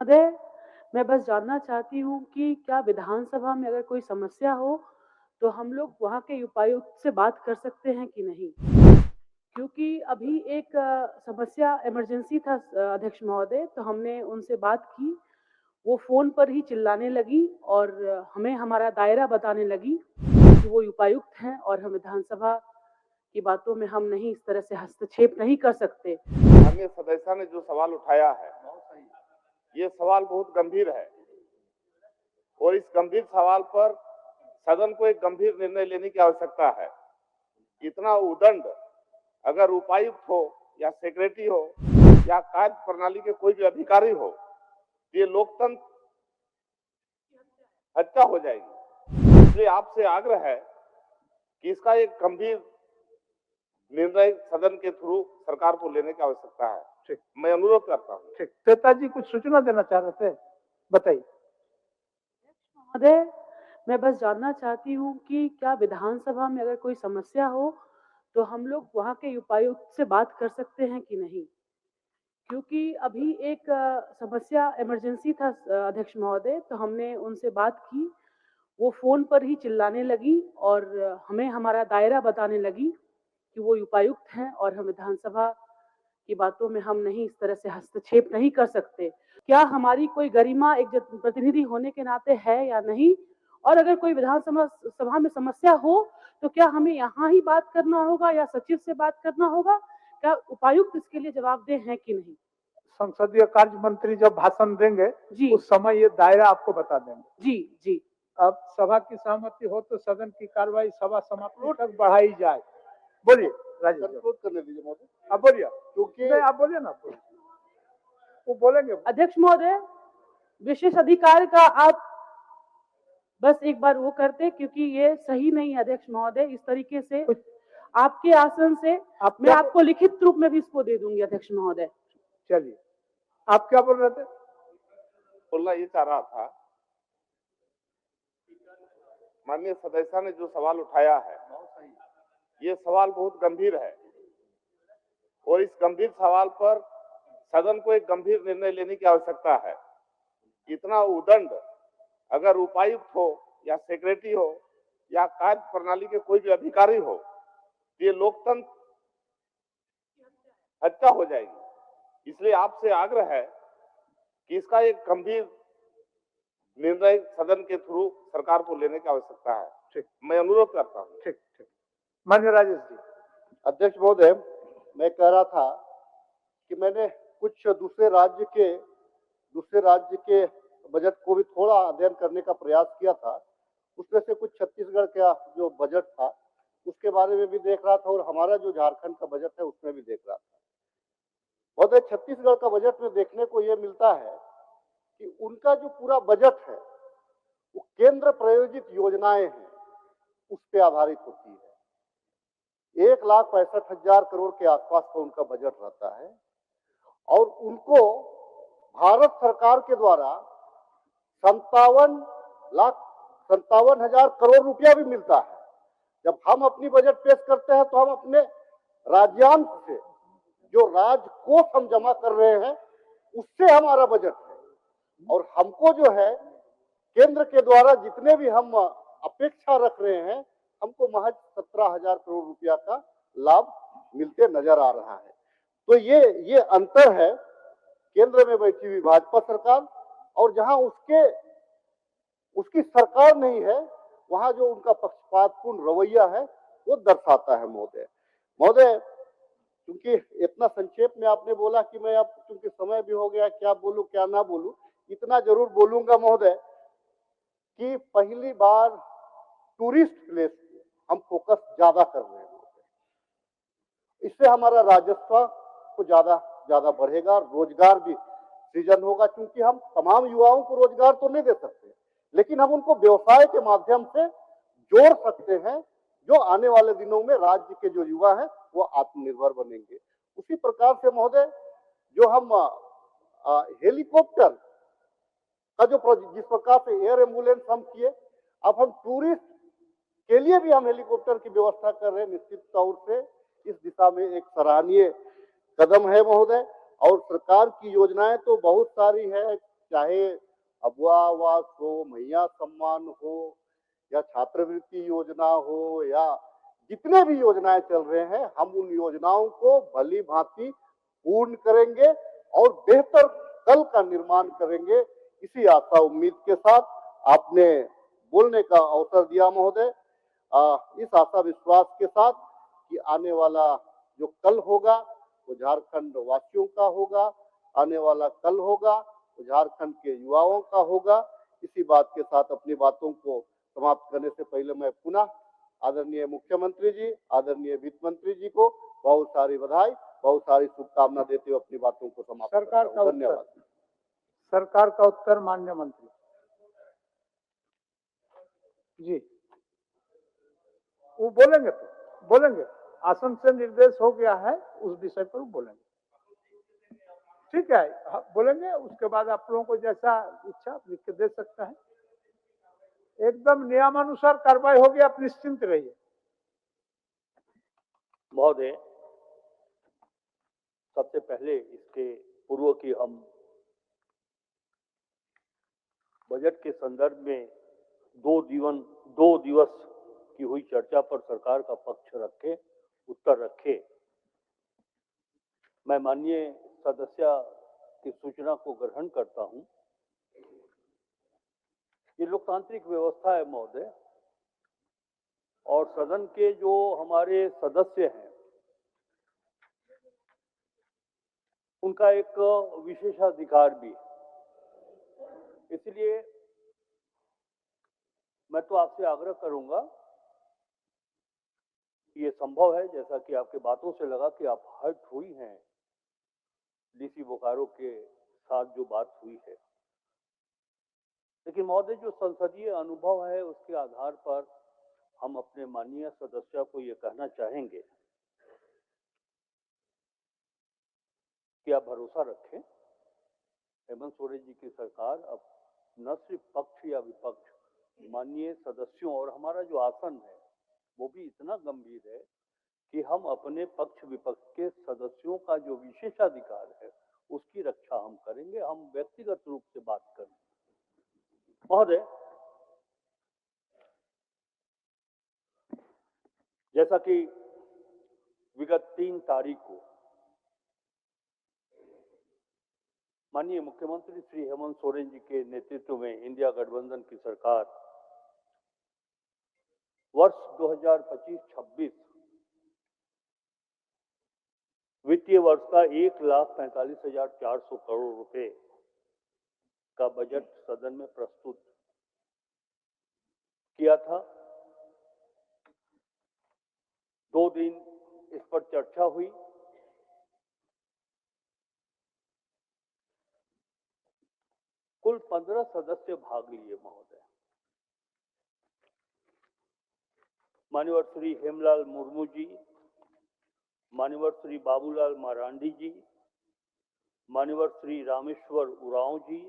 महोदय, मैं बस जानना चाहती हूँ कि क्या विधानसभा में अगर कोई समस्या हो, तो हम लोग वहाँ के उपायुक्त से बात कर सकते हैं कि नहीं? क्योंकि अभी एक समस्या इमरजेंसी था अध्यक्ष महोदय, तो हमने उनसे बात की। वो फ़ोन पर ही चिल्लाने लगी और हमें हमारा दायरा बताने लगी कि वो उपायुक्त हैं और हम विधानसभा की बातों में हम नहीं इस तरह से हस्तक्षेप नहीं कर सकते। माननीय सदस्य ने जो सवाल उठाया है, ये सवाल बहुत गंभीर है और इस गंभीर सवाल पर सदन को एक गंभीर निर्णय लेने की आवश्यकता है। इतना उदंड अगर उपायुक्त हो या सेक्रेटरी हो या कार्य प्रणाली के कोई भी अधिकारी हो, ये लोकतंत्र हत्या हो जाएगी। इसलिए आपसे आग्रह है कि इसका एक गंभीर निर्णय सदन के थ्रू सरकार को लेने की आवश्यकता है। ठीक, मैं अनुरोध करता हूँ। ठीक। श्वेता जी कुछ सूचना देना चाह रहे थे, बताइए। महोदय, मैं बस जानना चाहती हूँ कि क्या विधानसभा में अगर कोई समस्या हो, तो हम लोग वहाँ के उपायुक्त से बात कर सकते हैं कि नहीं? क्योंकि अभी एक समस्या इमरजेंसी था अध्यक्ष महोदय, तो हमने उनसे बात की। वो फ़ोन पर ही चिल्लाने लगी और हमें हमारा दायरा बताने लगी कि वो उपायुक्त हैं और हम विधानसभा की बातों में हम नहीं इस तरह से हस्तक्षेप नहीं कर सकते। क्या हमारी कोई गरिमा एक प्रतिनिधि होने के नाते है या नहीं? और अगर कोई विधानसभा सभा में समस्या हो, तो क्या हमें यहाँ ही बात करना होगा या सचिव से बात करना होगा? क्या उपायुक्त इसके लिए जवाबदेह हैं कि नहीं? संसदीय कार्य मंत्री जब भाषण देंगे जी। उस समय ये दायरा आपको बता देंगे। जी, जी। अब सभा की सहमति हो तो सदन की कार्रवाई सभा समाप्ति तक बढ़ाई जाए। बोलिए राजेश, कंक्लूड करने दीजिए महोदय। आप बोलिए, क्योंकि आप बोलिए ना, वो बोलेंगे। अध्यक्ष महोदय, विशेष अधिकार का आप बस एक बार वो करते, क्योंकि ये सही नहीं है अध्यक्ष महोदय। इस तरीके से आपके आसन से मैं आपको लिखित रूप में भी इसको दे दूंगी अध्यक्ष महोदय। चलिए, आप क्या बोल रहे थे? बोलना ये चाह रहा था, माननीय सदस्य ने जो सवाल उठाया है, ये सवाल बहुत गंभीर है और इस गंभीर सवाल पर सदन को एक गंभीर निर्णय लेने की आवश्यकता है। इतना उदंड अगर उपायुक्त हो या सेक्रेटरी हो या कार्य प्रणाली के कोई भी अधिकारी हो, ये लोकतंत्र हत्या हो जाएगी। इसलिए आपसे आग्रह है कि इसका एक गंभीर निर्णय सदन के थ्रू सरकार को लेने की आवश्यकता है। ठीक, मैं अनुरोध करता हूँ। ठीक, ठीक। माननीय राजेश जी। अध्यक्ष महोदय, मैं कह रहा था कि मैंने कुछ दूसरे राज्य के बजट को भी थोड़ा अध्ययन करने का प्रयास किया था। उसमें से कुछ छत्तीसगढ़ का जो बजट था उसके बारे में भी देख रहा था और हमारा जो झारखंड का बजट है उसमें भी देख रहा था। महोदय, छत्तीसगढ़ का बजट में देखने को यह मिलता है कि उनका जो पूरा बजट है वो केंद्र प्रायोजित योजनाएं हैं, उस पर आधारित होती है। 1,65,000 करोड़ के आसपास का उनका बजट रहता है और उनको भारत सरकार के द्वारा 57,57,000 करोड़ रुपया भी मिलता है। जब हम अपनी बजट पेश करते हैं तो हम अपने राज्यांश से जो राज्य कोष हम जमा कर रहे हैं उससे हमारा बजट है और हमको जो है केंद्र के द्वारा जितने भी हम अपेक्षा रख रहे हैं हमको महज 17,000 करोड़ रुपया का लाभ मिलते नजर आ रहा है। तो ये अंतर है केंद्र में बैठी हुई भाजपा सरकार और जहां उसकी सरकार नहीं है वहां जो उनका पक्षपातपूर्ण रवैया है वो दर्शाता है। महोदय, क्योंकि इतना संक्षेप में आपने बोला कि मैं अब क्योंकि समय भी हो गया, क्या बोलूं क्या ना बोलूं, इतना जरूर बोलूंगा महोदय कि पहली बार टूरिस्ट प्लेस हम फोकस ज्यादा कर रहे हैं। इससे हमारा राजस्व को ज्यादा बढ़ेगा, रोजगार भी सृजन होगा, क्योंकि हम तमाम युवाओं को रोजगार तो नहीं दे सकते लेकिन हम उनको व्यवसाय के माध्यम से जोड़ सकते हैं जो आने वाले दिनों में राज्य के जो युवा हैं वो आत्मनिर्भर बनेंगे। उसी प्रकार से महोदय जो हम हेलीकॉप्टर का जो जिस प्रकार से एयर एम्बुलेंस हम किए, अब हम टूरिस्ट के लिए भी हम हेलीकॉप्टर की व्यवस्था कर रहे हैं। निश्चित तौर से इस दिशा में एक सराहनीय कदम है महोदय और सरकार की योजनाएं तो बहुत सारी है। चाहे अबुआ आवास हो, मैया सम्मान हो या छात्रवृत्ति योजना हो या जितने भी योजनाएं चल रहे हैं, हम उन योजनाओं को भली भांति पूर्ण करेंगे और बेहतर कल का निर्माण करेंगे। इसी आशा उम्मीद के साथ आपने बोलने का अवसर दिया महोदय। इस आशा विश्वास के साथ कि आने वाला जो कल होगा वो झारखंड वासियों का होगा, आने वाला कल होगा वो झारखंड के युवाओं का होगा। इसी बात के साथ अपनी बातों को समाप्त करने से पहले मैं पुनः आदरणीय मुख्यमंत्री जी, आदरणीय वित्त मंत्री जी को बहुत सारी बधाई, बहुत सारी शुभकामना देते हुए अपनी बातों को समाप्त सरकार करता का हूं। उत्तर। धन्यवाद। सरकार का उत्तर माननीय मंत्री जी। वो बोलेंगे तो बोलेंगे, आसन से निर्देश हो गया है, उस विषय पर वो बोलेंगे। ठीक है, बोलेंगे। उसके बाद आप लोगों को जैसा इच्छा लिख के दे सकते हैं। एकदम नियमानुसार कार्रवाई होगी, आप निश्चिंत रहिए। महोदय, सबसे पहले इसके पूर्व की हम बजट के संदर्भ में दो दिवस की हुई चर्चा पर सरकार का पक्ष रखे, उत्तर रखे। मैं माननीय सदस्य की सूचना को ग्रहण करता हूं। ये लोकतांत्रिक व्यवस्था है महोदय, और सदन के जो हमारे सदस्य हैं उनका एक विशेषाधिकार भी। इसलिए मैं तो आपसे आग्रह करूंगा कि ये संभव है, जैसा कि आपके बातों से लगा कि आप हर्ट हुई हैं डीसी बोकारो के साथ जो बात हुई है, लेकिन महोदय जो संसदीय अनुभव है उसके आधार पर हम अपने माननीय सदस्य को ये कहना चाहेंगे कि आप भरोसा रखें, हेमंत सोरेन जी की सरकार अब न सिर्फ पक्ष या विपक्ष, माननीय सदस्यों और हमारा जो आसन है वो भी इतना गंभीर है कि हम अपने पक्ष विपक्ष के सदस्यों का जो विशेषाधिकार है उसकी रक्षा हम करेंगे। हम व्यक्तिगत रूप से बात करें। महोदय, जैसा कि विगत 3 तारीख को माननीय मुख्यमंत्री श्री हेमंत सोरेन जी के नेतृत्व में इंडिया गठबंधन की सरकार वर्ष 2025-26 वित्तीय वर्ष का 1,45,400 करोड़ रुपए का बजट सदन में प्रस्तुत किया था। 2 दिन इस पर चर्चा हुई। कुल 15 सदस्य भाग लिए महोदय। मान्यवर श्री हेमलाल मुर्मू जी, मान्यवर श्री बाबूलाल मरांडी जी, मान्यवर श्री रामेश्वर उरांव जी,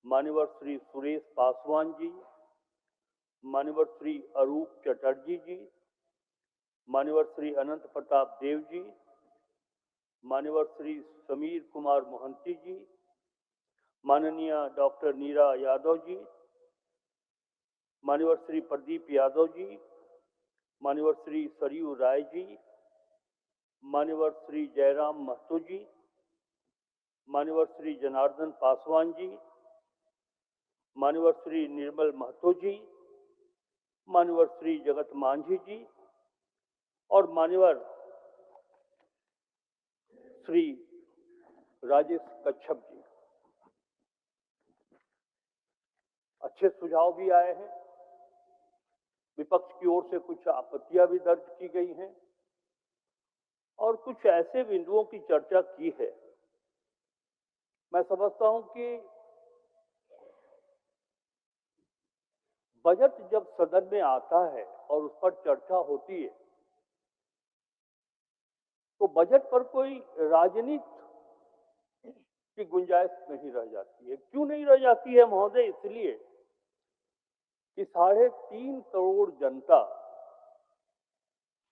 मान्यवर श्री सुरेश पासवान जी, मान्यवर श्री अरूप चटर्जी जी, मान्यवर श्री अनंत प्रताप देव जी, मान्यवर श्री समीर कुमार मोहंती जी, माननीय डॉक्टर नीरा यादव जी, मान्यवर श्री प्रदीप यादव जी, मान्यवर श्री सरयू राय जी, मान्यवर श्री जयराम महतो जी, मान्यवर श्री जनार्दन पासवान जी, मान्यवर श्री निर्मल महतो जी, मान्यवर श्री जगत मांझी जी और मान्यवर श्री राजेश कच्छप जी। अच्छे सुझाव भी आए हैं। विपक्ष की ओर से कुछ आपत्तियां भी दर्ज की गई हैं और कुछ ऐसे बिंदुओं की चर्चा की है। मैं समझता हूं कि बजट जब सदन में आता है और उस पर चर्चा होती है तो बजट पर कोई राजनीति की गुंजाइश नहीं रह जाती है। क्यों नहीं रह जाती है महोदय? इसलिए कि 3.5 करोड़ जनता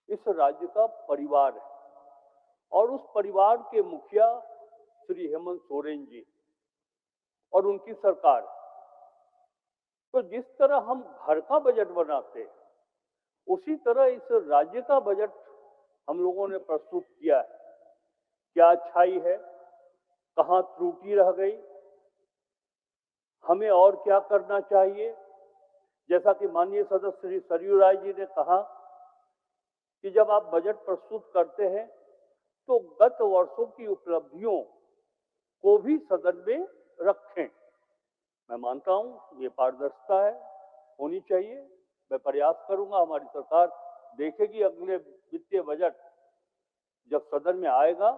इस राज्य का परिवार है और उस परिवार के मुखिया श्री हेमंत सोरेन जी और उनकी सरकार। तो जिस तरह हम घर का बजट बनाते हैं, उसी तरह इस राज्य का बजट हम लोगों ने प्रस्तुत किया है। क्या अच्छाई है, कहाँ त्रुटि रह गई, हमें और क्या करना चाहिए। जैसा कि माननीय सदस्य श्री सरयू राय जी ने कहा कि जब आप बजट प्रस्तुत करते हैं तो गत वर्षों की उपलब्धियों को भी सदन में रखें। मैं मानता हूं ये पारदर्शिता है, होनी चाहिए। मैं प्रयास करूंगा, हमारी सरकार देखेगी अगले वित्तीय बजट जब सदन में आएगा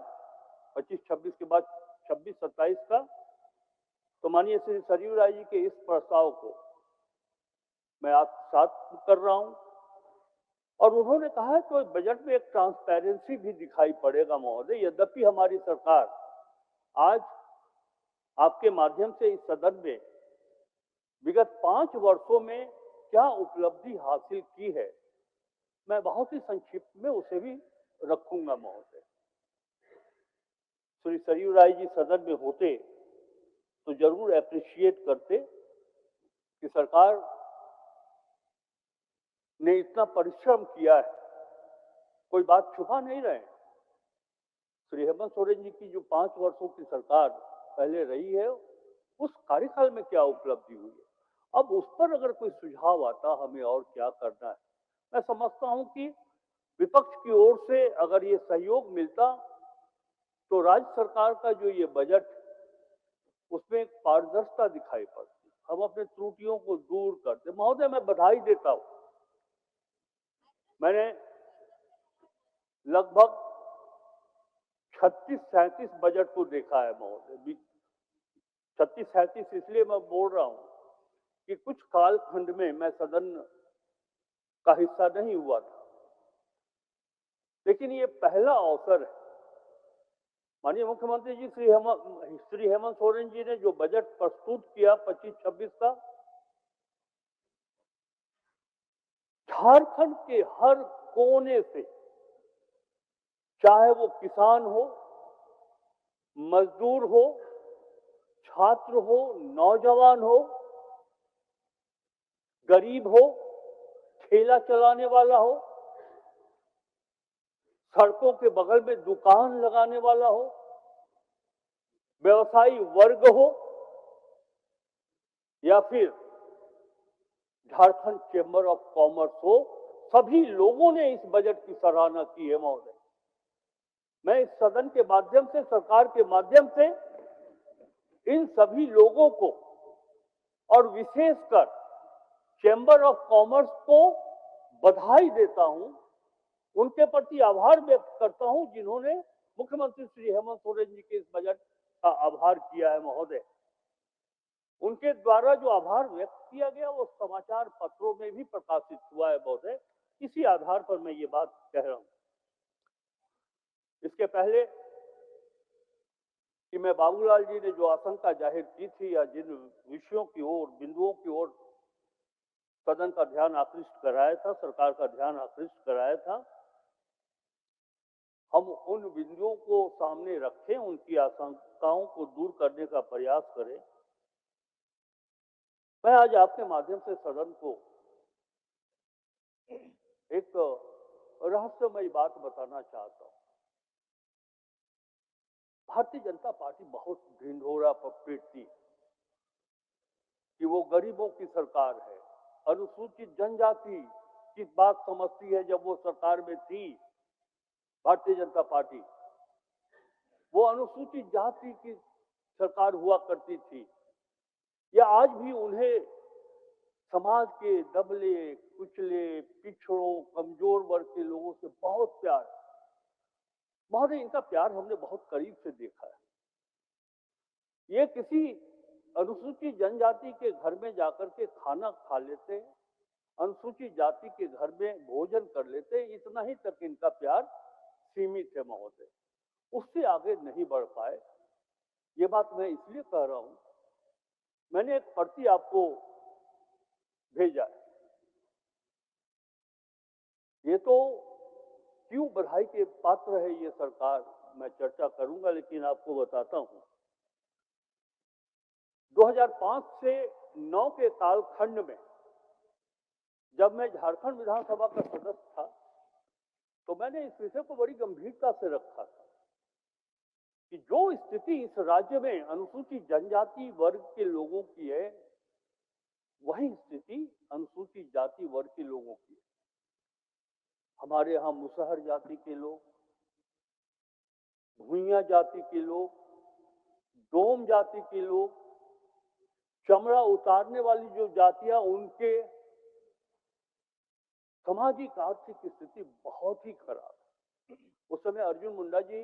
25-26 के बाद 26-27 का, तो माननीय श्री सरयू राय जी के इस प्रस्ताव को मैं आपके साथ कर रहा हूं। और उन्होंने कहा है तो बजट में एक ट्रांसपेरेंसी भी दिखाई पड़ेगा महोदय। यद्यपि हमारी सरकार आज आपके माध्यम से इस सदन में विगत 5 वर्षों में क्या उपलब्धि हासिल की है, मैं बहुत ही संक्षिप्त में उसे भी रखूंगा महोदय। श्री सरयू राय जी सदन में होते तो जरूर अप्रिशिएट करते कि सरकार ने इतना परिश्रम किया है, कोई बात छुपा नहीं रहे। श्री हेमंत सोरेन जी की जो 5 वर्षों की सरकार पहले रही है, उस कार्यकाल में क्या उपलब्धि हुई है, अब उस पर अगर कोई सुझाव आता हमें और क्या करना है। मैं समझता हूं कि विपक्ष की ओर से अगर ये सहयोग मिलता तो राज्य सरकार का जो ये बजट, उसमें एक पारदर्शिता दिखाई पड़ती, हम अपने त्रुटियों को दूर करते। महोदय मैं बधाई देता हूं, मैंने लगभग 36-37 बजट को देखा है महोदय। 36-37 इसलिए मैं बोल रहा हूं कि कुछ कालखंड में मैं सदन का हिस्सा नहीं हुआ था, लेकिन ये पहला अवसर है। माननीय मुख्यमंत्री जी श्री हेमंत सोरेन जी ने जो बजट प्रस्तुत किया 25-26 का, झारखंड के हर कोने से, चाहे वो किसान हो, मजदूर हो, छात्र हो, नौजवान हो, गरीब हो, ठेला चलाने वाला हो, सड़कों के बगल में दुकान लगाने वाला हो, व्यवसायी वर्ग हो, या फिर झारखंड चेंबर ऑफ कॉमर्स हो, सभी लोगों ने इस बजट की सराहना की है महोदय। मैं इस सदन के माध्यम से, सरकार के माध्यम से इन सभी लोगों को और विशेषकर चेंबर ऑफ कॉमर्स को बधाई देता हूं, उनके प्रति आभार व्यक्त करता हूं जिन्होंने मुख्यमंत्री श्री हेमंत सोरेन जी के इस बजट का आभार किया है महोदय। उनके द्वारा जो आभार व्यक्त किया गया वो समाचार पत्रों में भी प्रकाशित हुआ है महोदय। इसी आधार पर मैं ये बात कह रहा हूं। इसके पहले कि मैं बाबूलाल जी ने जो आशंका जाहिर की थी या जिन विषयों की ओर, बिंदुओं की ओर सदन का ध्यान आकृष्ट कराया था, सरकार का ध्यान आकृष्ट कराया था, हम उन बिंदुओं को सामने रखें, उनकी आशंकाओं को दूर करने का प्रयास करें। मैं आज आपके माध्यम से सदन को एक रहस्यमयी बात बताना चाहता हूं। भारतीय जनता पार्टी बहुत ढिंढोरा पीटती कि वो गरीबों की सरकार है, अनुसूचित जनजाति की बात समझती है। जब वो सरकार में थी भारतीय जनता पार्टी, वो अनुसूचित जाति की सरकार हुआ करती थी, या आज भी उन्हें समाज के दबले, कुचले, पिछड़ों, कमजोर वर्ग के लोगों से बहुत प्यार है। महोदय, इनका प्यार हमने बहुत करीब से देखा है। ये किसी अनुसूचित जनजाति के घर में जाकर के खाना खा लेते हैं, अनुसूचित जाति के घर में भोजन कर लेते हैं, इतना ही तक इनका प्यार सीमित है महोदय, उससे आगे नहीं बढ़ पाए। ये बात मैं इसलिए कह रहा हूं, मैंने एक पर्ची आपको भेजा है। ये तो क्यों बधाई के पात्र है ये सरकार, मैं चर्चा करूंगा, लेकिन आपको बताता हूं 2005 से 9 के कालखंड में जब मैं झारखंड विधानसभा का सदस्य था तो मैंने इस विषय को बड़ी गंभीरता से रखा था कि जो स्थिति इस राज्य में अनुसूचित जनजाति वर्ग के लोगों की है, वही स्थिति अनुसूचित जाति वर्ग के लोगों की है। हमारे यहाँ मुसहर जाति के लोग, भूइया जाति के लोग, डोम जाति के लोग, चमड़ा उतारने वाली जो जातियां, उनके सामाजिक आर्थिक स्थिति बहुत ही खराब है। उस समय अर्जुन मुंडा जी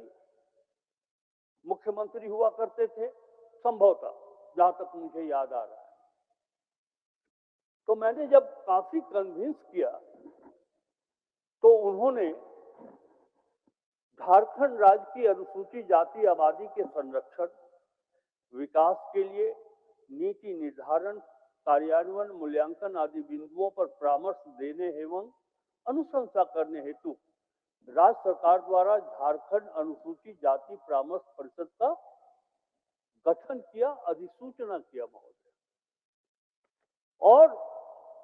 मुख्यमंत्री हुआ करते थे, संभवतः, जहां तक मुझे याद आ रहा है। तो मैंने जब काफी कन्विंस किया तो उन्होंने झारखंड राज्य की अनुसूचित जाति आबादी के संरक्षण, विकास के लिए नीति निर्धारण, कार्यान्वयन, मूल्यांकन आदि बिंदुओं पर परामर्श देने एवं अनुशंसा करने हेतु राज्य सरकार द्वारा झारखंड अनुसूचित जाति परामर्श परिषद का गठन किया, अधिसूचना किया महोदय। और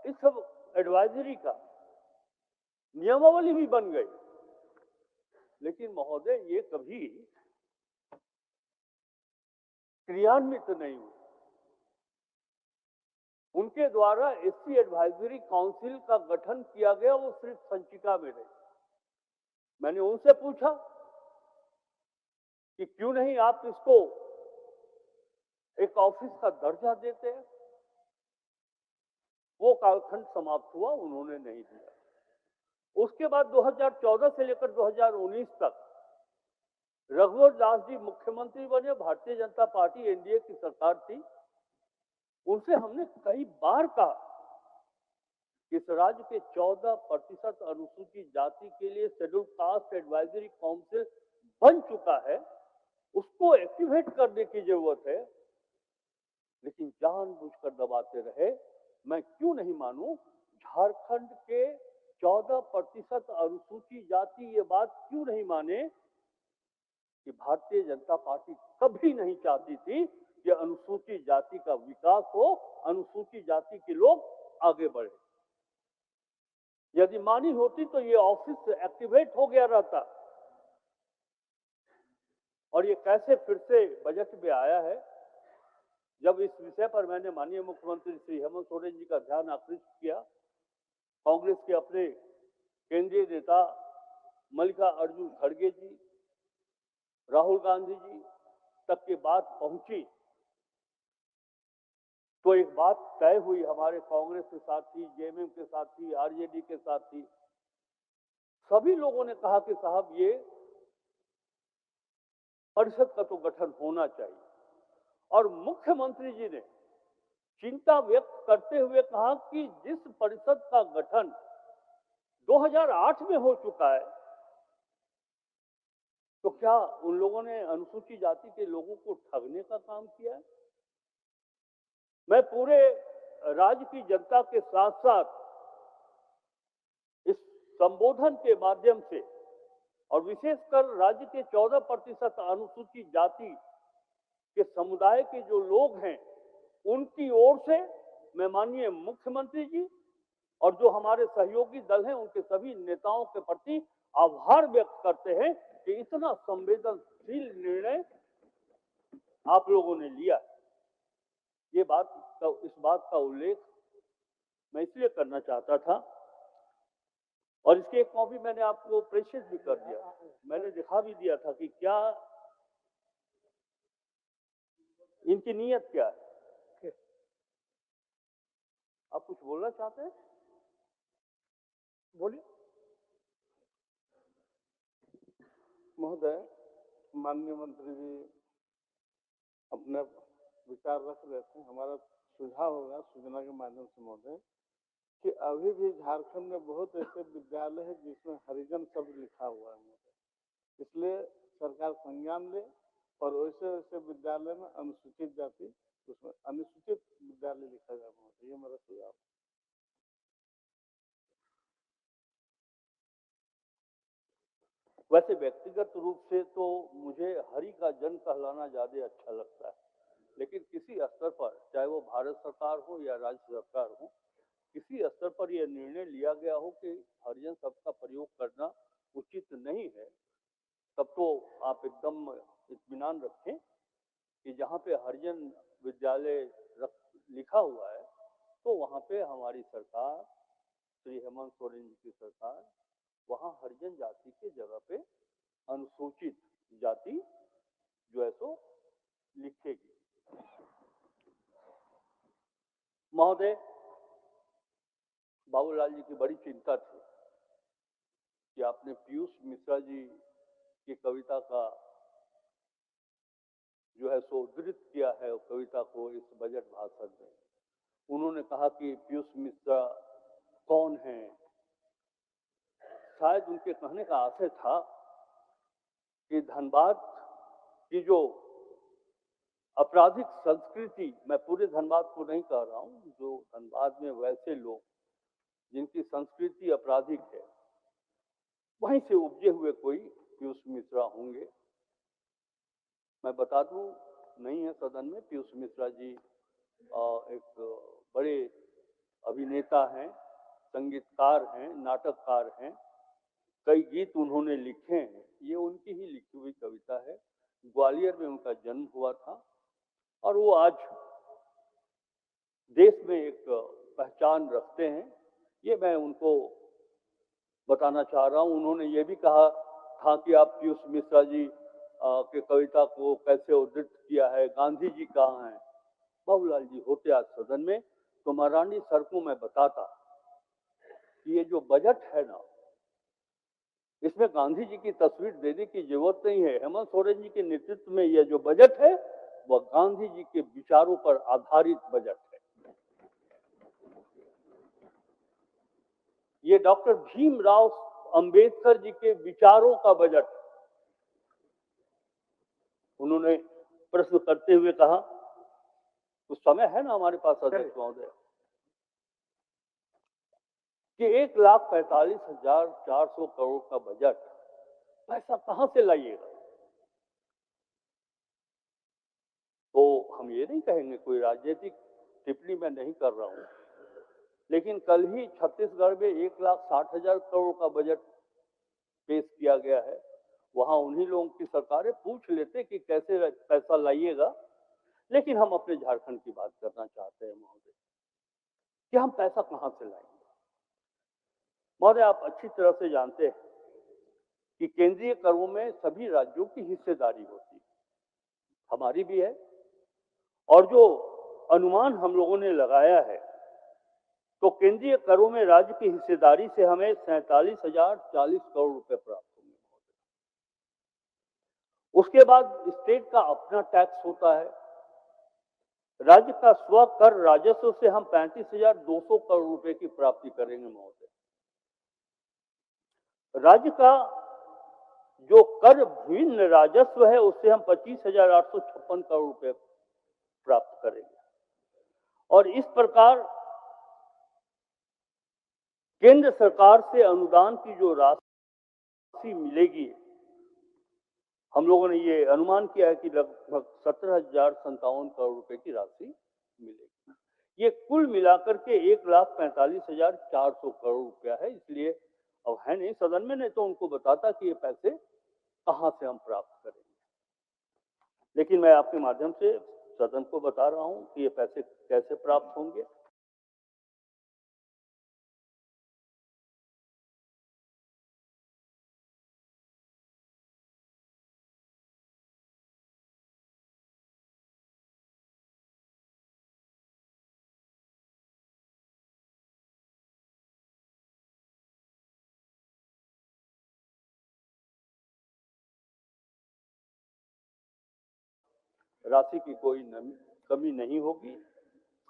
इस सब एडवाइजरी का नियमावली भी बन गई। लेकिन महोदय ये कभी क्रियान्वित नहीं हुई। उनके द्वारा एससी एडवाइजरी काउंसिल का गठन किया गया, वो सिर्फ संचिका में रही। मैंने उनसे पूछा कि क्यों नहीं आप इसको एक ऑफिस का दर्जा देते हैं। वो कालखंड समाप्त हुआ, उन्होंने नहीं दिया। उसके बाद 2014 से लेकर 2019 तक रघुवर दास जी मुख्यमंत्री बने, भारतीय जनता पार्टी एनडीए की सरकार थी। उनसे हमने कई बार कहा कि इस राज्य के 14% अनुसूचित जाति के लिए शेड्यूल कास्ट एडवाइजरी काउंसिल बन चुका है, उसको एक्टिवेट करने की जरूरत है। लेकिन जानबूझकर दबाते रहे। मैं क्यों नहीं मानूं, झारखंड के 14% अनुसूचित जाति ये बात क्यों नहीं माने कि भारतीय जनता पार्टी कभी नहीं चाहती थी कि अनुसूचित जाति का विकास हो, अनुसूचित जाति के लोग आगे बढ़े। यदि मानी होती तो ये ऑफिस एक्टिवेट हो गया रहता। और ये कैसे फिर से बजट में आया है, जब इस विषय पर मैंने माननीय मुख्यमंत्री श्री हेमंत सोरेन जी का ध्यान आकृष्ट किया, कांग्रेस के अपने केंद्रीय नेता मल्लिकार्जुन खड़गे जी, राहुल गांधी जी तक की बात पहुंची, तो एक बात तय हुई हमारे कांग्रेस के साथी, जेएमएम के साथी, आरजेडी के साथी। सभी लोगों ने कहा कि साहब ये परिषद का तो गठन होना चाहिए। और मुख्यमंत्री जी ने चिंता व्यक्त करते हुए कहा कि जिस परिषद का गठन 2008 में हो चुका है, तो क्या उन लोगों ने अनुसूचित जाति के लोगों को ठगने का काम किया है? मैं पूरे राज्य की जनता के साथ साथ इस संबोधन के माध्यम से और विशेषकर राज्य के 14% अनुसूचित जाति के समुदाय के जो लोग हैं, उनकी ओर से मैं माननीय मुख्यमंत्री जी और जो हमारे सहयोगी दल हैं, उनके सभी नेताओं के प्रति आभार व्यक्त करते हैं कि इतना संवेदनशील निर्णय आप लोगों ने लिया। इस बात का उल्लेख मैं इसलिए करना चाहता था, और इसकी एक कॉपी मैंने आपको प्रेषित भी कर दिया, मैंने दिखा भी दिया था कि क्या इनकी नीयत क्या है। आप कुछ बोलना चाहते हैं? बोलिए। महोदय, माननीय मंत्री जी अपने विचार रख रहे थे। हमारा सुझाव होगा सूचना के माध्यम से महोदय कि अभी भी झारखंड में बहुत ऐसे विद्यालय है जिसमें हरिजन शब्द लिखा हुआ है महोदय। इसलिए सरकार संज्ञान ले और वैसे वैसे विद्यालय में अनुसूचित जाति, उसमें अनुसूचित विद्यालय लिखा जाए महोदय, ये मेरा सुझाव। वैसे व्यक्तिगत रूप से तो मुझे हरि का जन कहलाना ज्यादा अच्छा लगता है, लेकिन किसी स्तर पर चाहे वो भारत सरकार हो या राज्य सरकार हो, किसी स्तर पर यह निर्णय लिया गया हो कि हरिजन शब्द का प्रयोग करना उचित नहीं है, तब तो आप एकदम इत्मीनान रखें कि जहाँ पे हरिजन विद्यालय लिखा हुआ है तो वहाँ पे हमारी सरकार, श्री हेमंत सोरेन जी की सरकार, वहाँ हरिजन जाति के जगह पे अनुसूचित जाति जो है सो लिखेगी। महोदय, बाबूलाल जी की बड़ी चिंता थी कि आपने पीयूष मिश्रा जी की कविता का जो है सो उद्धृत किया है कविता को इस बजट भाषण में। उन्होंने कहा कि पीयूष मिश्रा कौन है। शायद उनके कहने का आशय था कि धनबाद की जो आपराधिक संस्कृति, मैं पूरे धनबाद को नहीं कह रहा हूं, जो धनबाद में वैसे लोग जिनकी संस्कृति आपराधिक है, वहीं से उपजे हुए कोई पीयूष मिश्रा होंगे। मैं बता दूं, नहीं है सदन में, पीयूष मिश्रा जी एक बड़े अभिनेता हैं, संगीतकार हैं, नाटककार हैं, कई गीत उन्होंने लिखे हैं। ये उनकी ही लिखी हुई कविता है। ग्वालियर में उनका जन्म हुआ था और वो आज देश में एक पहचान रखते हैं। ये मैं उनको बताना चाह रहा हूँ। उन्होंने ये भी कहा था कि आप पीयूष मिश्रा जी के कविता को कैसे उद्धृत किया है, गांधी जी कहाँ हैं। बाबूलाल जी होते आज सदन में तो मरांडी सर को मैं बताता कि ये जो बजट है ना, इसमें गांधी जी की तस्वीर देने की जरूरत नहीं है। हेमंत सोरेन जी के नेतृत्व में यह जो बजट है वह गांधी जी के विचारों पर आधारित बजट है। ये डॉक्टर भीमराव अंबेडकर जी के विचारों का बजट। उन्होंने प्रश्न करते हुए कहा, कुछ समय है ना हमारे पास अध्यक्ष महोदय, कि 1,45,400 करोड़ का बजट, पैसा कहां से लाइएगा। तो हम ये नहीं कहेंगे, कोई राजनीतिक टिप्पणी मैं नहीं कर रहा हूं, लेकिन कल ही छत्तीसगढ़ में 1,60,000 करोड़ का बजट पेश किया गया है। वहां उन्हीं लोगों की सरकारें पूछ लेते कि कैसे पैसा लाइएगा, लेकिन हम अपने झारखंड की बात करना चाहते हैं महोदय कि हम पैसा कहां से लाएंगे। महोदय, आप अच्छी तरह से जानते हैं कि केंद्रीय करों में सभी राज्यों की हिस्सेदारी होती है, हमारी भी है। और जो अनुमान हम लोगों ने लगाया है तो केंद्रीय करों में राज्य की हिस्सेदारी से हमें 47,040 करोड़ रुपए प्राप्त होंगे। उसके बाद स्टेट का अपना टैक्स होता है। राज्य का स्व कर राजस्व से हम 35,200 करोड़ रुपए की प्राप्ति करेंगे महोदय। राज्य का जो कर भिन्न राजस्व है उससे हम 25,856 करोड़ रुपए प्राप्त करेंगे। और इस प्रकार केंद्र सरकार से अनुदान की जो राशि मिलेगी, हम लोगों ने ये अनुमान किया है कि लगभग 17,057 करोड़ रुपए की राशि मिलेगी। ये कुल मिलाकर के 1,45,400 करोड़ रुपया है। इसलिए अब है नहीं सदन में, नहीं तो उनको बताता कि ये पैसे कहां से हम प्राप्त करेंगे। लेकिन मैं आपके माध्यम से सदन को बता रहा हूं कि ये पैसे कैसे प्राप्त होंगे। राशि की कोई कमी नहीं होगी।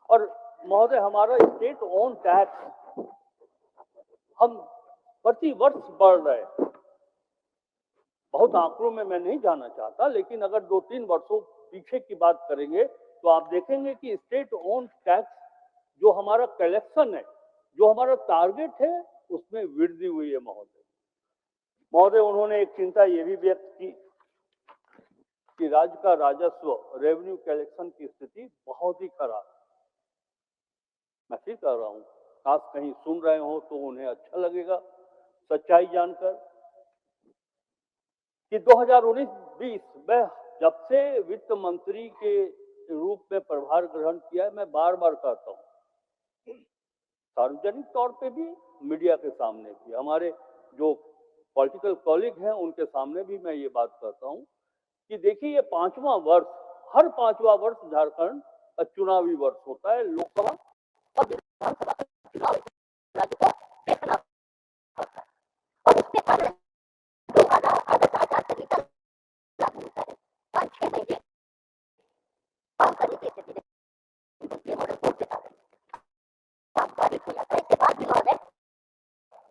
और महोदय, हमारा स्टेट ओन टैक्स हम प्रति वर्ष बढ़ रहे हैं। बहुत आंकड़ों में मैं नहीं जाना चाहता, लेकिन अगर 2-3 वर्षों पीछे की बात करेंगे तो आप देखेंगे कि स्टेट ओन टैक्स जो हमारा कलेक्शन है, जो हमारा टारगेट है, उसमें वृद्धि हुई है महोदय। महोदय, उन्होंने एक चिंता ये भी व्यक्त की कि राज्य का राजस्व, रेवेन्यू कलेक्शन की स्थिति बहुत ही खराब है। मैं फिर कह रहा हूं, काश कहीं सुन रहे हो तो उन्हें अच्छा लगेगा सच्चाई जानकर कि 2019-20 में जब से वित्त मंत्री के रूप में प्रभार ग्रहण किया है, मैं बार बार कहता हूं, सार्वजनिक तौर पे भी, मीडिया के सामने भी, हमारे जो पॉलिटिकल कॉलीग हैं उनके सामने भी मैं ये बात कहता हूं कि देखिए ये 5वां वर्ष, हर 5वां वर्ष झारखंड का चुनावी वर्ष होता है, लोकसभा और विधानसभा का चुनाव राज्य को देखना होता है और उसके कारण जो आदर्श आचार संहिता लागू होता है 5-6 महीने काम करने की स्थिति में मॉडल कोर्ट के कारण काम बाधित हो जाता है। इसके बाद भी महोदय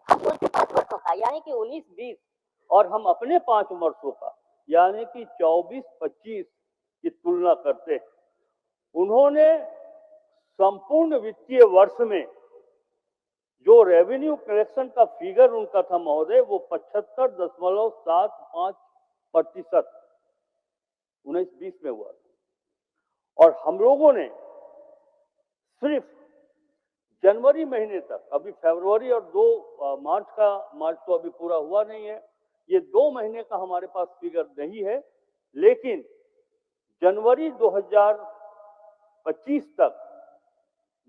हम उनके 5 वर्षों का यानी कि 19-20 और हम अपने 5 वर्षों का यानी कि 24-25 की तुलना करते हैं। उन्होंने संपूर्ण वित्तीय वर्ष में जो रेवेन्यू कलेक्शन का फिगर उनका था महोदय, वो 75.75% 19-20 में हुआ और हम लोगों ने सिर्फ जनवरी महीने तक, अभी फरवरी और 2 मार्च तो अभी पूरा हुआ नहीं है, ये 2 महीने का हमारे पास फिगर नहीं है, लेकिन जनवरी 2025 तक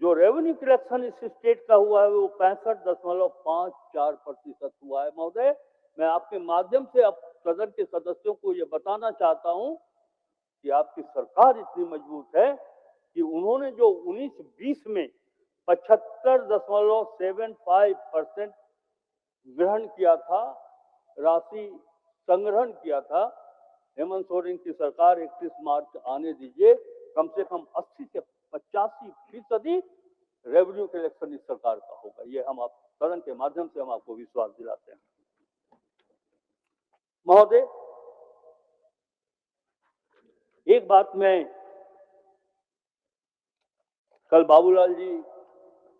जो रेवेन्यू कलेक्शन इस स्टेट का हुआ है वो 65.54% हुआ है। महोदय, मैं आपके माध्यम से अब सदन के सदस्यों को ये बताना चाहता हूं कि आपकी सरकार इतनी मजबूत है कि उन्होंने जो 19-20 में 75.75% ग्रहण किया था, राशि संग्रहण किया था, हेमंत सोरेन की सरकार 31 मार्च आने दीजिए, कम से कम 80 से 85% रेवेन्यू कलेक्शन इस सरकार का होगा। ये हम आप सदन के माध्यम से हम आपको विश्वास दिलाते हैं। महोदय, एक बात मैं कल बाबूलाल जी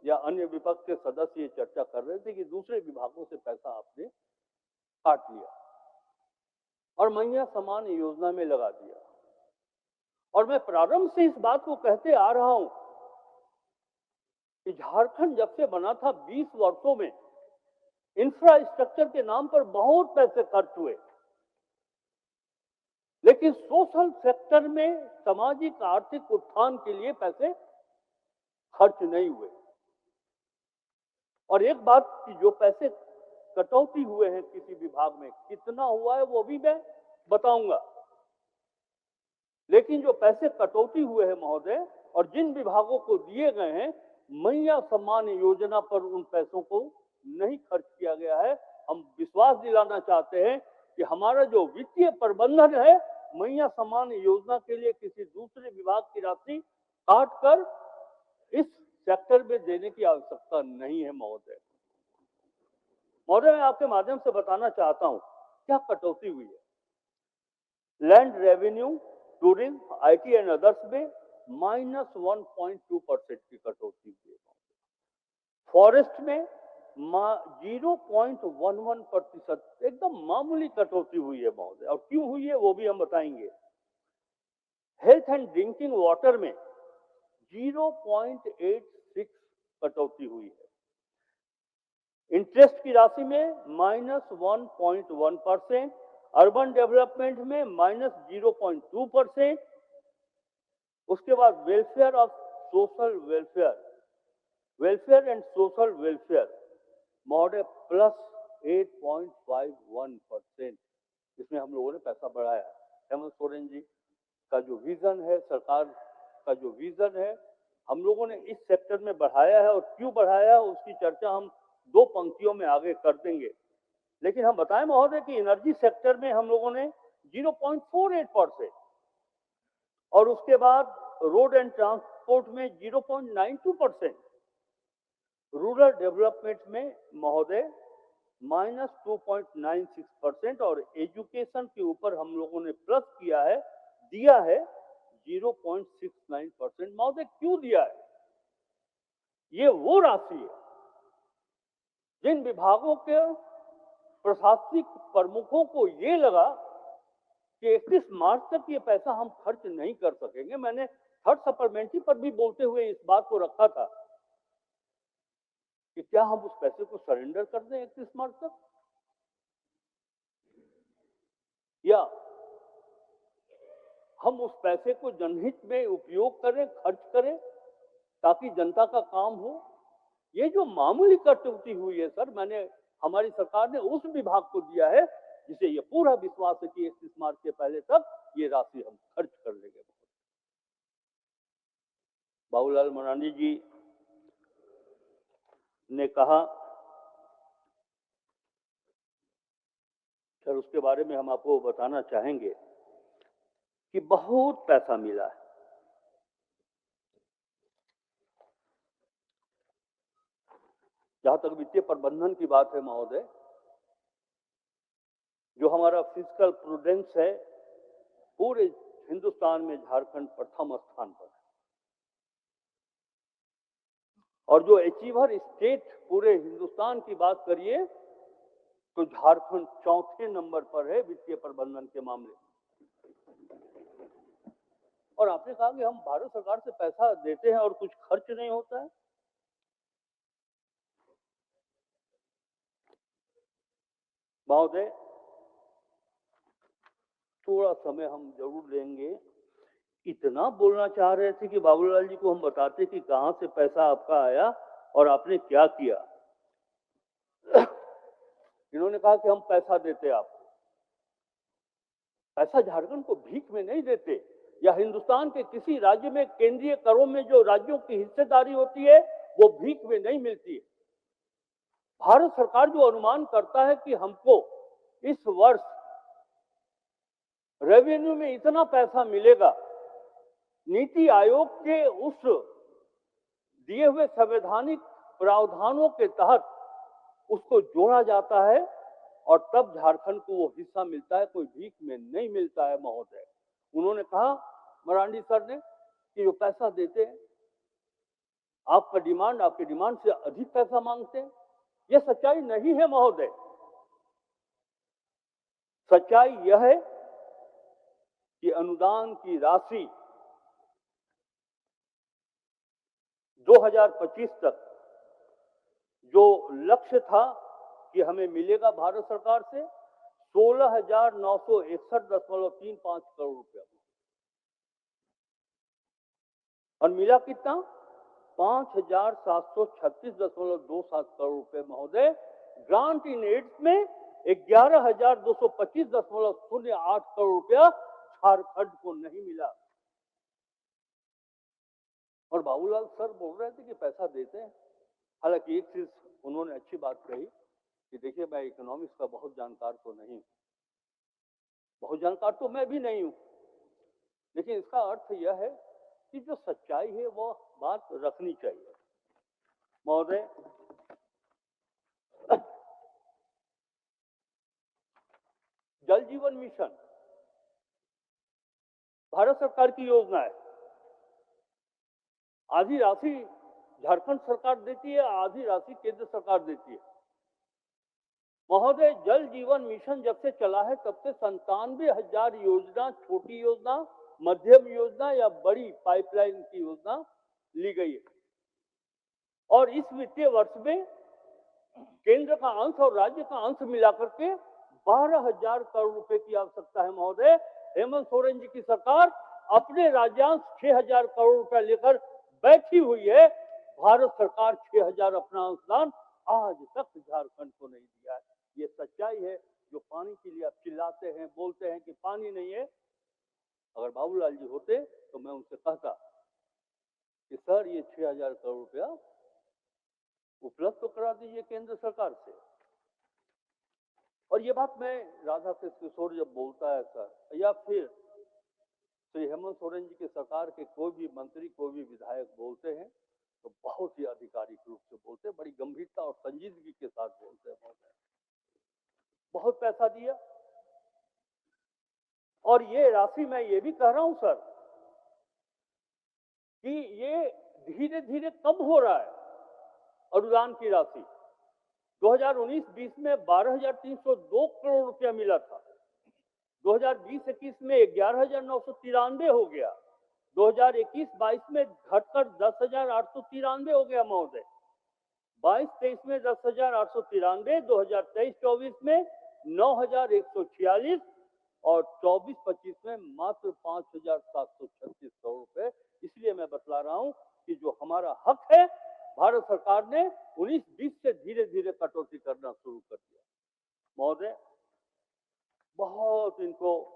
या अन्य विपक्ष के सदस्य ये चर्चा कर रहे थे कि दूसरे विभागों से पैसा आपने काट लिया और मैया समान योजना में लगा दिया, और मैं प्रारंभ से इस बात को कहते आ रहा हूं कि झारखंड जब से बना था 20 वर्षों में इंफ्रास्ट्रक्चर के नाम पर बहुत पैसे खर्च हुए, लेकिन सोशल सेक्टर में सामाजिक आर्थिक उत्थान के लिए पैसे खर्च नहीं हुए। और एक बात कि जो पैसे कटौती हुए हैं किसी विभाग में, कितना हुआ है वो भी मैं बताऊंगा, लेकिन जो पैसे कटौती हुए हैं महोदय और जिन विभागों को दिए गए हैं, मैया सम्मान योजना पर उन पैसों को नहीं खर्च किया गया है। हम विश्वास दिलाना चाहते हैं कि हमारा जो वित्तीय प्रबंधन है, मैया सम्मान योजना के लिए किसी दूसरे विभाग की राशि काट कर इस सेक्टर में देने की आवश्यकता नहीं है। महोदय, मैं आपके माध्यम से बताना चाहता हूं क्या कटौती हुई है। Land revenue, tourism, IT and others में -1.2% की कटौती हुई है। फॉरेस्ट में 0.11%, एकदम मामूली कटौती हुई है महोदय, और क्यों हुई है वो भी हम बताएंगे। हेल्थ एंड ड्रिंकिंग वाटर में 0.86 कटौती हुई है। इंटरेस्ट की राशि में -1.1%, अर्बन डेवलपमेंट में -0.2%, उसके बाद welfare of social welfare and social welfare महोदय +8.51%, इसमें हम लोगों ने पैसा बढ़ाया। हेमंत सोरेन जी का जो विजन है, सरकार का जो विजन है, हम लोगों ने इस सेक्टर में बढ़ाया है, और क्यों बढ़ाया है उसकी चर्चा हम 2 पंक्तियों में आगे कर देंगे। लेकिन हम बताएं महोदय कि एनर्जी सेक्टर में हम लोगों ने 0.48%, और उसके बाद रोड एंड ट्रांसपोर्ट में 0.92%, रूरल डेवलपमेंट में महोदय -2.96%, और एजुकेशन के ऊपर हम लोगों ने प्लस किया है, दिया है 0.69%। महोदय, क्यों दिया है? ये वो राशि है जिन विभागों के प्रशासनिक प्रमुखों को ये लगा कि 31 मार्च तक ये पैसा हम खर्च नहीं कर सकेंगे। मैंने थर्ड सप्लीमेंट्री पर भी बोलते हुए इस बात को रखा था कि क्या हम उस पैसे को सरेंडर कर दें 31 मार्च तक, या हम उस पैसे को जनहित में उपयोग करें, खर्च करें, ताकि जनता का काम हो। ये जो मामूली कटौती हुई है सर, हमारी सरकार ने उस विभाग को दिया है जिसे ये पूरा विश्वास है कि 31 मार्च के पहले तक ये राशि हम खर्च कर लेंगे। बाबूलाल मरांडी जी ने कहा, सर उसके बारे में हम आपको बताना चाहेंगे कि बहुत पैसा मिला है। जहां तक वित्तीय प्रबंधन की बात है महोदय, जो हमारा फिजिकल प्रूडेंस है, पूरे हिंदुस्तान में झारखंड प्रथम स्थान पर है, और जो अचीवर स्टेट पूरे हिंदुस्तान की बात करिए तो झारखंड चौथे नंबर पर है वित्तीय प्रबंधन के मामले में। और आपने कहा कि हम भारत सरकार से पैसा देते हैं और कुछ खर्च नहीं होता है। महोदय, थोड़ा समय हम जरूर लेंगे। इतना बोलना चाह रहे थे कि बाबूलाल जी को हम बताते कि कहां से पैसा आपका आया और आपने क्या किया। इन्होंने कहा कि हम पैसा देते आपको। पैसा झारखंड को भीख में नहीं देते, या हिंदुस्तान के किसी राज्य में केंद्रीय करों में जो राज्यों की हिस्सेदारी होती है वो भीख में नहीं मिलती है। भारत सरकार जो अनुमान करता है कि हमको इस वर्ष रेवेन्यू में इतना पैसा मिलेगा, नीति आयोग के उस दिए हुए संवैधानिक प्रावधानों के तहत उसको जोड़ा जाता है और तब झारखंड को वो हिस्सा मिलता है, कोई भीख में नहीं मिलता है महोदय। उन्होंने कहा मरांडी सर ने कि जो पैसा देते हैं आपकी डिमांड से अधिक पैसा मांगते हैं। यह सच्चाई नहीं है महोदय। सच्चाई यह है कि अनुदान की राशि 2025 तक जो लक्ष्य था कि हमें मिलेगा भारत सरकार से 16,961.35 करोड़ रुपया, और मिला कितना? 5,736.27 करोड़ रुपए महोदय। ग्रांट इन एड्स में 11,225.08 करोड़ रुपया झारखंड को नहीं मिला। और बाबूलाल सर बोल रहे थे कि पैसा देते हैं। हालांकि एक चीज उन्होंने अच्छी बात कही कि देखिए, मैं इकोनॉमिक्स का बहुत जानकार तो नहीं, बहुत जानकार तो मैं भी नहीं हूं, लेकिन इसका अर्थ यह है कि जो सच्चाई है वो बात रखनी चाहिए महोदय। जल जीवन मिशन भारत सरकार की योजना है। आधी राशि झारखंड सरकार देती है, आधी राशि केंद्र सरकार देती है महोदय। जल जीवन मिशन जब से चला है तब से 97,000 योजना, छोटी योजना, मध्यम योजना या बड़ी पाइपलाइन की योजना ली गई है। और इस वित्तीय वर्ष में केंद्र का अंश और राज्य का अंश मिलाकर के 12,000 करोड़ रुपए की आवश्यकता है महोदय। हेमंत सोरेन जी की सरकार अपने राज्यांश 6,000 करोड़ रुपए लेकर बैठी हुई है। भारत सरकार 6,000 अपना अनुदान आज तक झारखंड को नहीं दिया है। ये सच्चाई है। जो पानी के लिए आप चिल्लाते हैं, बोलते हैं कि पानी नहीं है, अगर बाबूलाल जी होते तो मैं उनसे कहता कि सर ये 6,000 करोड़ रुपया उपलब्ध तो करा दीजिए केंद्र सरकार से। और ये बात मैं राधा कृष्ण किशोर जब बोलता है सर, या फिर श्री हेमंत सोरेन जी की सरकार के कोई भी मंत्री, कोई भी विधायक बोलते हैं तो बहुत ही आधिकारिक रूप से बोलते हैं, बड़ी गंभीरता और संजीदगी के साथ बोलते हैं। बहुत पैसा दिया, और ये राशि मैं ये भी कह रहा हूं सर कि ये धीरे धीरे कम हो रहा है। अनुदान की राशि 2019-20 में 12,302 करोड़ रुपया मिला था, 2020-21 में 11,993 हो गया, 2021-22 में घटकर 10,893 हो गया महोदय। 22-23 में 10,893, 2023-24 में 9,146 और 24-25 में मात्र 5,736 करोड़ रुपए। इसलिए मैं बतला रहा हूं कि जो हमारा हक है, भारत सरकार ने 19-20 से धीरे धीरे कटौती करना शुरू कर दिया। महोदय, बहुत इनको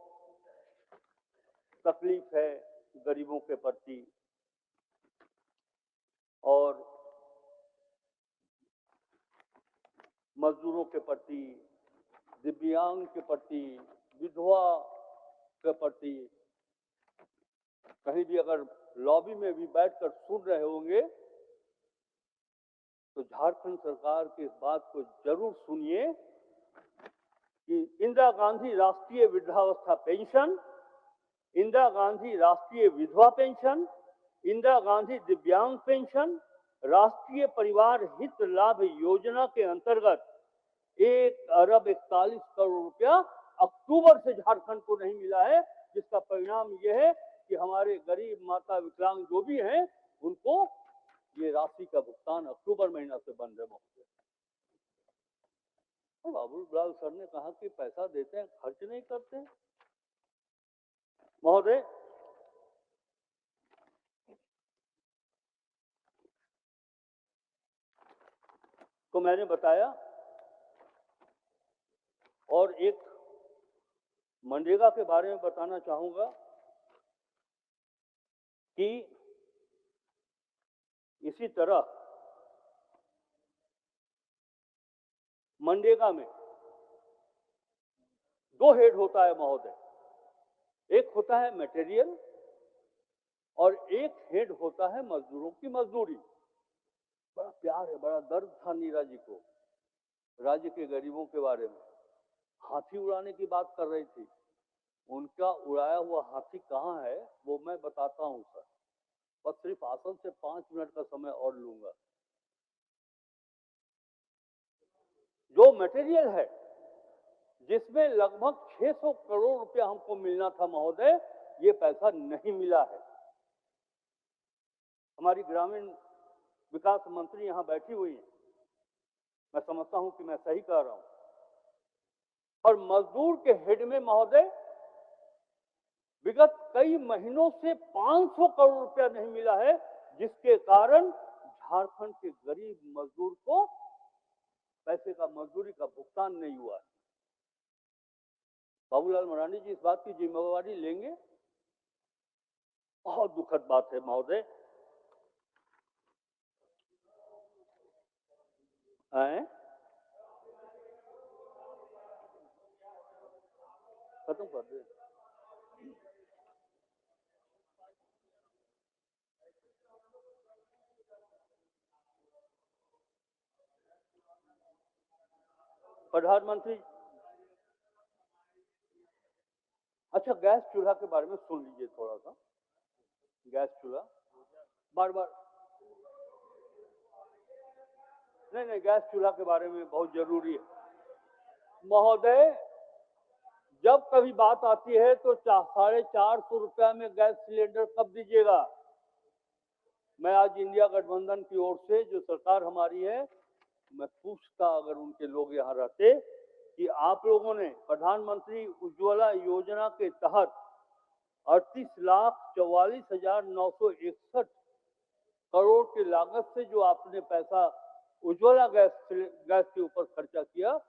तकलीफ है गरीबों के प्रति और मजदूरों के प्रति, दिव्यांग के प्रति, विधवा के प्रति। कहीं भी अगर लॉबी में भी बैठकर सुन रहे होंगे तो झारखंड सरकार की इस बात को जरूर सुनिए कि इंदिरा गांधी राष्ट्रीय वृद्धावस्था पेंशन, इंदिरा गांधी राष्ट्रीय विधवा पेंशन, इंदिरा गांधी दिव्यांग पेंशन, राष्ट्रीय परिवार हित लाभ योजना के अंतर्गत 1,41 करोड़ रुपया अक्टूबर से झारखंड को नहीं मिला है, जिसका परिणाम यह है कि हमारे गरीब माता विकलांग जो भी हैं उनको ये राशि का भुगतान अक्टूबर महीना से बंद है। बाबूलाल सर ने कहा कि पैसा देते हैं, खर्च नहीं करते। महोदय, तो मैंने बताया, और एक मनरेगा के बारे में बताना चाहूंगा कि इसी तरह मनरेगा में 2 हेड होता है महोदय। एक होता है मटेरियल और एक हेड होता है मजदूरों की मजदूरी। बड़ा प्यार है, बड़ा दर्द था नीरा जी को राज्य के गरीबों के बारे में। हाथी उड़ाने की बात कर रही थी, उनका उड़ाया हुआ हाथी कहाँ है वो मैं बताता हूं सर, बस सिर्फ आसन से 5 मिनट का समय और लूंगा। जो मटेरियल है जिसमें लगभग 600 करोड़ रुपया हमको मिलना था महोदय, ये पैसा नहीं मिला है। हमारी ग्रामीण विकास मंत्री यहां बैठी हुई है, मैं समझता हूं कि मैं सही कह रहा हूं। और मजदूर के हेड में महोदय विगत कई महीनों से 500 करोड़ रुपया नहीं मिला है, जिसके कारण झारखंड के गरीब मजदूर को पैसे का, मजदूरी का भुगतान नहीं हुआ है। बाबूलाल मरांडी जी इस बात की जिम्मेवारी लेंगे। बहुत दुखद बात है महोदय। खत्म कर दे। प्रधानमंत्री, अच्छा गैस चूल्हा के बारे में सुन लीजिए थोड़ा सा। गैस चूल्हा बार बार नहीं, गैस चूल्हा के बारे में बहुत जरूरी है महोदय। जब कभी बात आती है तो 450 रुपया में गैस सिलेंडर कब दीजिएगा। मैं आज इंडिया गठबंधन की ओर से जो सरकार हमारी है, मैं पूछता अगर उनके लोग यहाँ रहते कि आप लोगों ने प्रधानमंत्री उज्ज्वला योजना के तहत 38,44,961 करोड़ की लागत से जो आपने पैसा उज्ज्वला गैस के ऊपर खर्चा किया,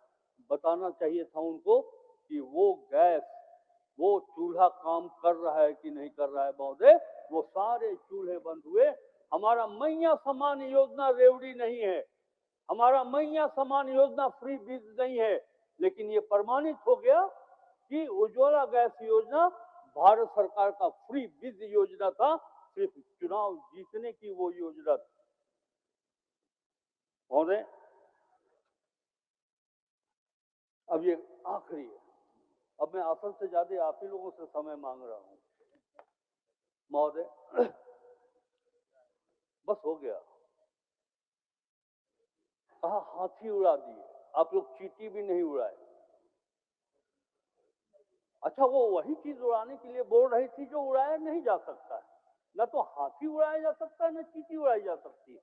बताना चाहिए था उनको कि वो गैस, वो चूल्हा काम कर रहा है कि नहीं कर रहा है महोदय। वो सारे चूल्हे बंद हुए। हमारा मैया समान योजना रेवड़ी नहीं है, हमारा मैया समान योजना फ्री बीज नहीं है, लेकिन ये प्रमाणित हो गया कि उज्ज्वला गैस योजना भारत सरकार का फ्री बीज योजना था, सिर्फ चुनाव जीतने की वो योजना थी महोदय। अब ये आखिरी है, अब मैं आसन से ज्यादा आप ही लोगों से समय मांग रहा हूं महोदय। बस हो गया। कहा हाथी उड़ा दिए, आप लोग चींटी भी नहीं उड़ाए। अच्छा, वो वही चीज उड़ाने के लिए बोल रही थी जो उड़ाया नहीं जा सकता है। न तो हाथी उड़ाया जा सकता है, न चींटी उड़ाई जा सकती है।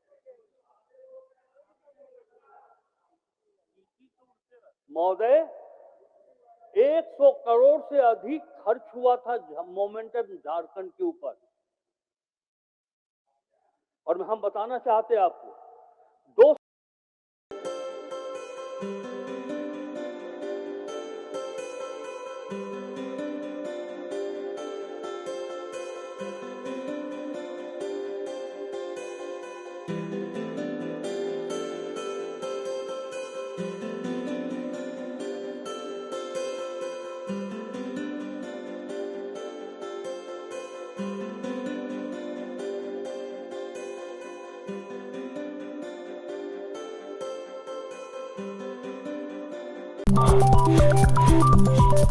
महोदय 100 करोड़ से अधिक खर्च हुआ था मोमेंटम झारखंड के ऊपर। और हम बताना चाहते हैं आपको